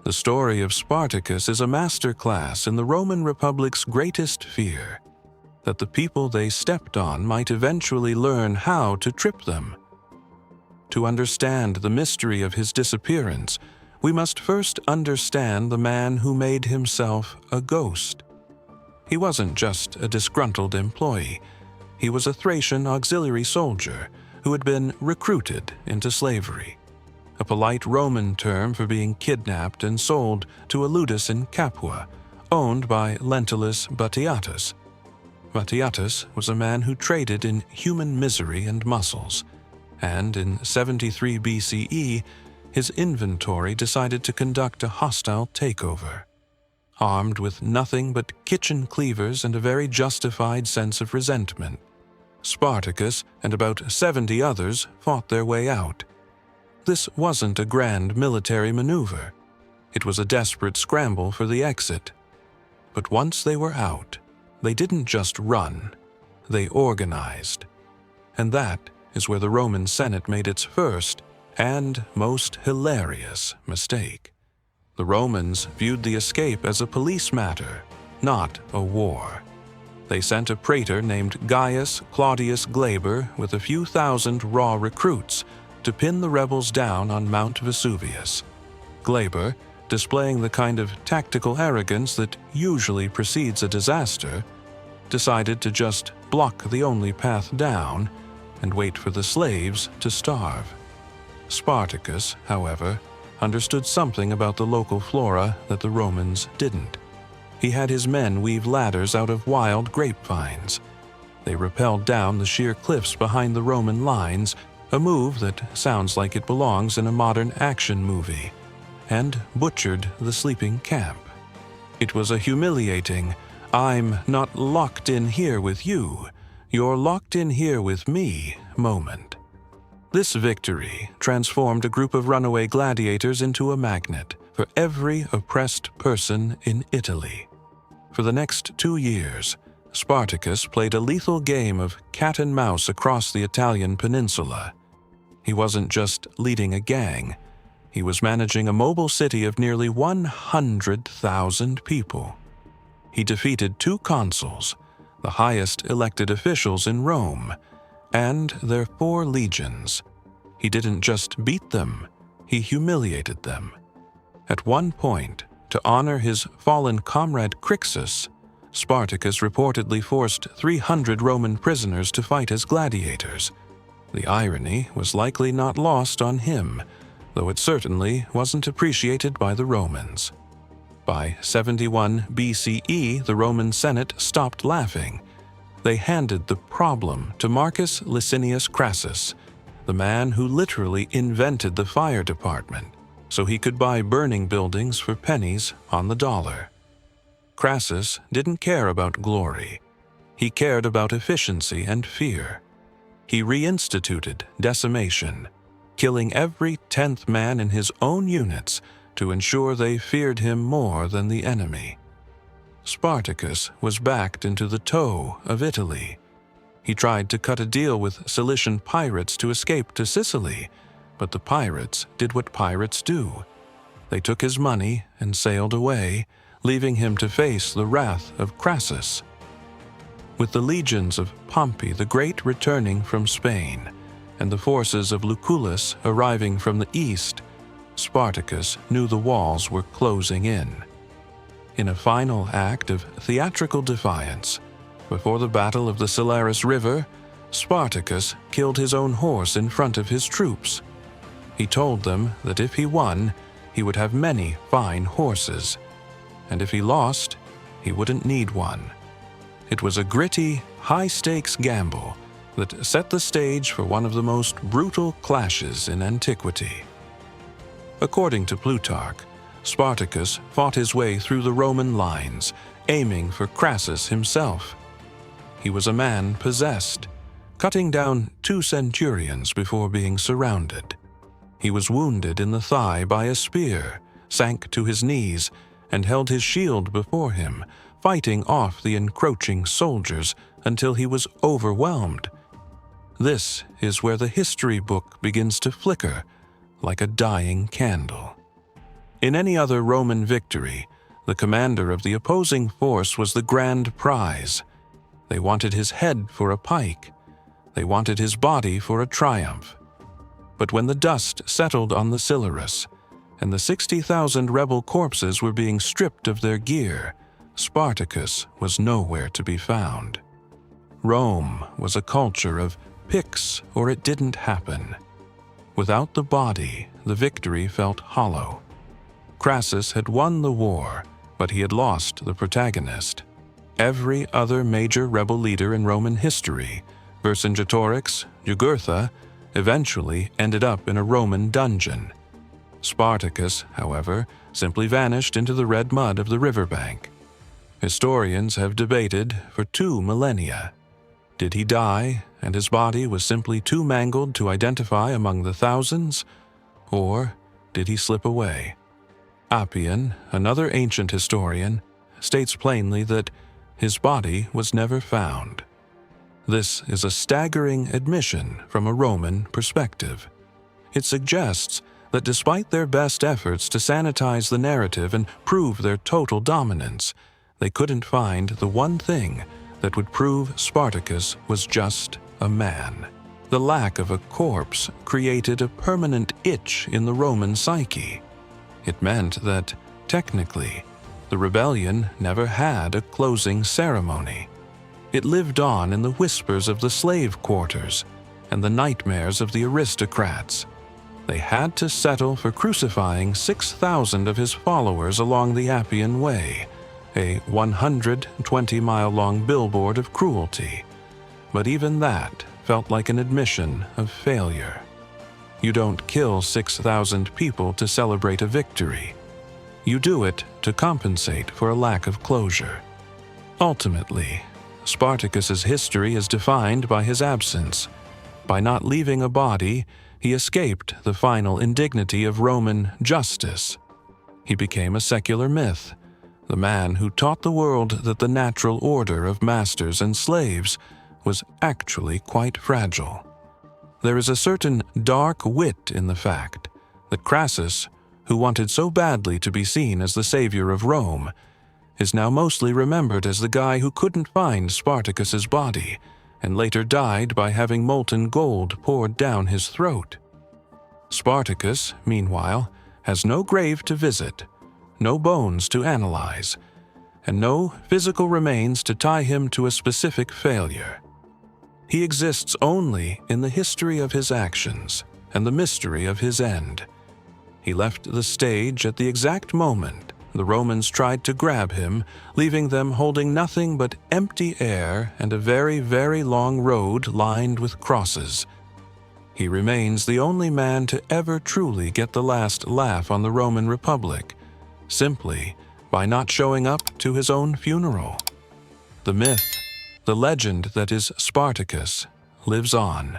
The story of Spartacus is a masterclass in the Roman Republic's greatest fear, that the people they stepped on might eventually learn how to trip them. To understand the mystery of his disappearance, we must first understand the man who made himself a ghost. He wasn't just a disgruntled employee. He was a Thracian auxiliary soldier who had been recruited into slavery, a polite Roman term for being kidnapped and sold to a ludus in Capua, owned by Lentulus Batiatus. Batiatus was a man who traded in human misery and muscles, and in 73 BCE, his inventory decided to conduct a hostile takeover. Armed with nothing but kitchen cleavers and a very justified sense of resentment, Spartacus and about 70 others fought their way out. This wasn't a grand military maneuver. It was a desperate scramble for the exit. But once they were out, they didn't just run, they organized. And that is where the Roman Senate made its first and most hilarious mistake. The Romans viewed the escape as a police matter, not a war. They sent a praetor named Gaius Claudius Glaber with a few thousand raw recruits to pin the rebels down on Mount Vesuvius. Glaber, displaying the kind of tactical arrogance that usually precedes a disaster, decided to just block the only path down and wait for the slaves to starve. Spartacus, however, understood something about the local flora that the Romans didn't. He had his men weave ladders out of wild grapevines. They rappelled down the sheer cliffs behind the Roman lines, a move that sounds like it belongs in a modern action movie, and butchered the sleeping camp. It was a humiliating, "I'm not locked in here with you, you're locked in here with me" moment. This victory transformed a group of runaway gladiators into a magnet for every oppressed person in Italy. For the next 2 years, Spartacus played a lethal game of cat and mouse across the Italian peninsula. He wasn't just leading a gang, he was managing a mobile city of nearly 100,000 people. He defeated 2 consuls, the highest elected officials in Rome, and their 4 legions. He didn't just beat them, he humiliated them. At one point, to honor his fallen comrade Crixus, Spartacus reportedly forced 300 Roman prisoners to fight as gladiators. The irony was likely not lost on him, though it certainly wasn't appreciated by the Romans. By 71 BCE, the Roman Senate stopped laughing. They handed the problem to Marcus Licinius Crassus, the man who literally invented the fire department, so he could buy burning buildings for pennies on the dollar. Crassus didn't care about glory. He cared about efficiency and fear. He reinstituted decimation, killing every 10th man in his own units to ensure they feared him more than the enemy. Spartacus was backed into the toe of Italy. He tried to cut a deal with Cilician pirates to escape to Sicily, but the pirates did what pirates do. They took his money and sailed away, leaving him to face the wrath of Crassus. With the legions of Pompey the Great returning from Spain, and the forces of Lucullus arriving from the east, Spartacus knew the walls were closing in. In a final act of theatrical defiance, before the Battle of the Salaris River, Spartacus killed his own horse in front of his troops. He told them that if he won, he would have many fine horses, and if he lost, he wouldn't need one. It was a gritty, high-stakes gamble that set the stage for one of the most brutal clashes in antiquity. According to Plutarch, Spartacus fought his way through the Roman lines, aiming for Crassus himself. He was a man possessed, cutting down 2 centurions before being surrounded. He was wounded in the thigh by a spear, sank to his knees, and held his shield before him, fighting off the encroaching soldiers until he was overwhelmed. This is where the history book begins to flicker like a dying candle. In any other Roman victory, the commander of the opposing force was the grand prize. They wanted his head for a pike. They wanted his body for a triumph. But when the dust settled on the Silurus, and the 60,000 rebel corpses were being stripped of their gear, Spartacus was nowhere to be found. Rome was a culture of pix or it didn't happen. Without the body, the victory felt hollow. Crassus had won the war, but he had lost the protagonist. Every other major rebel leader in Roman history, Vercingetorix, Jugurtha, eventually ended up in a Roman dungeon. Spartacus, however, simply vanished into the red mud of the riverbank. Historians have debated for 2 millennia. Did he die, and his body was simply too mangled to identify among the thousands? Or did he slip away? Appian, another ancient historian, states plainly that his body was never found. This is a staggering admission from a Roman perspective. It suggests that despite their best efforts to sanitize the narrative and prove their total dominance, they couldn't find the one thing that would prove Spartacus was just a man. The lack of a corpse created a permanent itch in the Roman psyche. It meant that, technically, the rebellion never had a closing ceremony. It lived on in the whispers of the slave quarters and the nightmares of the aristocrats. They had to settle for crucifying 6,000 of his followers along the Appian Way, a 120-mile-long billboard of cruelty. But even that felt like an admission of failure. You don't kill 6,000 people to celebrate a victory. You do it to compensate for a lack of closure. Ultimately, Spartacus's history is defined by his absence. By not leaving a body, he escaped the final indignity of Roman justice. He became a secular myth, the man who taught the world that the natural order of masters and slaves was actually quite fragile. There is a certain dark wit in the fact that Crassus, who wanted so badly to be seen as the savior of Rome, is now mostly remembered as the guy who couldn't find Spartacus's body and later died by having molten gold poured down his throat. Spartacus, meanwhile, has no grave to visit, no bones to analyze, and no physical remains to tie him to a specific failure. He exists only in the history of his actions and the mystery of his end. He left the stage at the exact moment the Romans tried to grab him, leaving them holding nothing but empty air and a very, very long road lined with crosses. He remains the only man to ever truly get the last laugh on the Roman Republic, simply by not showing up to his own funeral. The myth, the legend that is Spartacus, lives on.